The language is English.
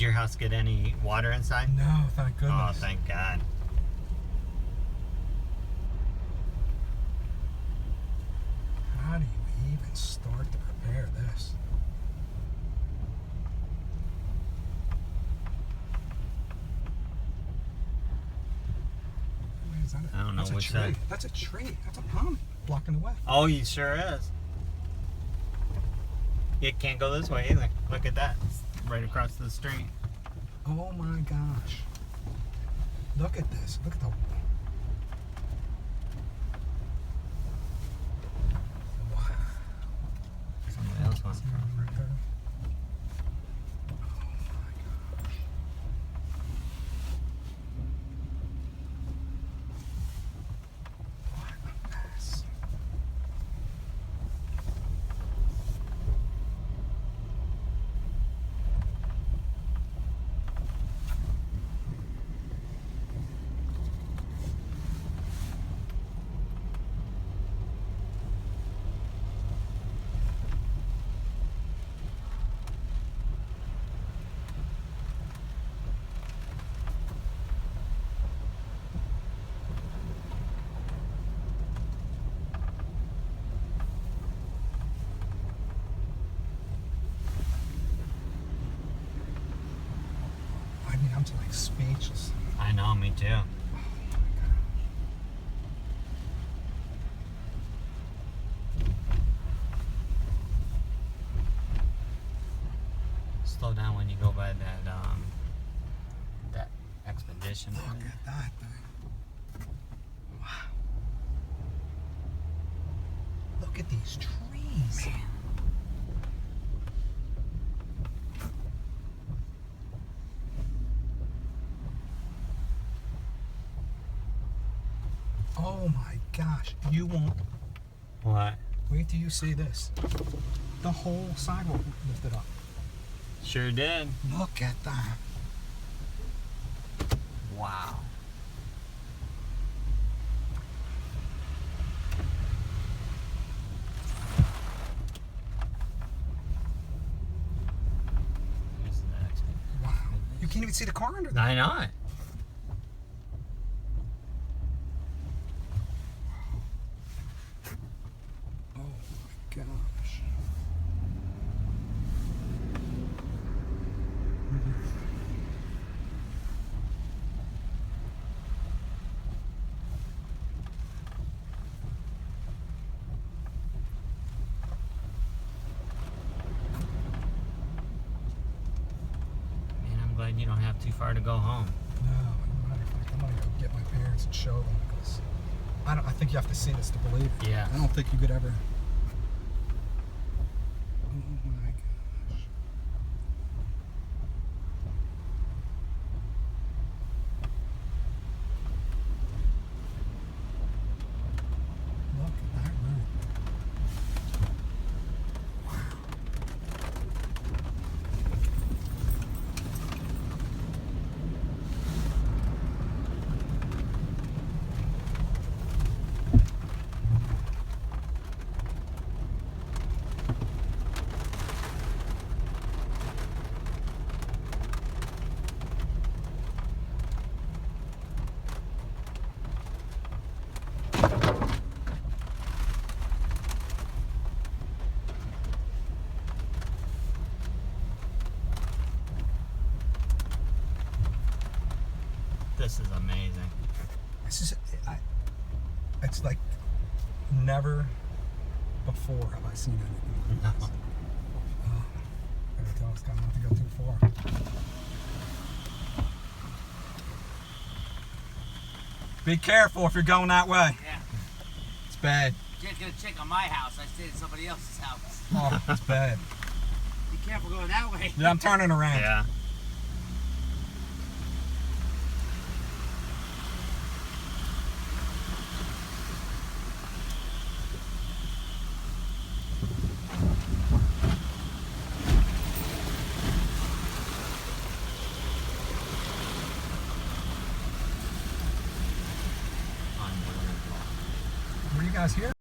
Did your house get any water inside? No, thank goodness. Oh, thank God. How do you even start to repair this? Wait, is that I don't know that's a which tree. side. That's a tree. That's a palm blocking the way. Oh, you sure is. It can't go this way either. Look at that. It's right across the street. Oh my gosh. Look at this. Look at the. Wow. Somebody else wants Right there. Oh my gosh. What a mess. I mean, I'm just like speechless. I know, me too. Oh my gosh. Slow down when you go by that expedition. Look at that thing. Wow. Look at these trees. Man. Oh my gosh. You won't. What? Wait till you see this. The whole sidewalk lifted up. Sure did. Look at that. Wow. Here's the next one. Wow. You can't even see the car under there. I know it. Oh my gosh. Man, I'm glad you don't have too far to go home. No, I'm gonna go get my parents and show them because I think you have to see this to believe it. Yeah. I don't think you could ever. Oh my gosh. Look at that room. This is amazing. This is, it's like never before have I seen anything like No. this. Oh, I gotta tell this guy not to go too far. Be careful if you're going that way. Yeah. It's bad. Jen's gonna check on my house. I stayed at somebody else's house. Oh, it's bad. Be careful going that way. Yeah, I'm turning around. Yeah. Were you guys here?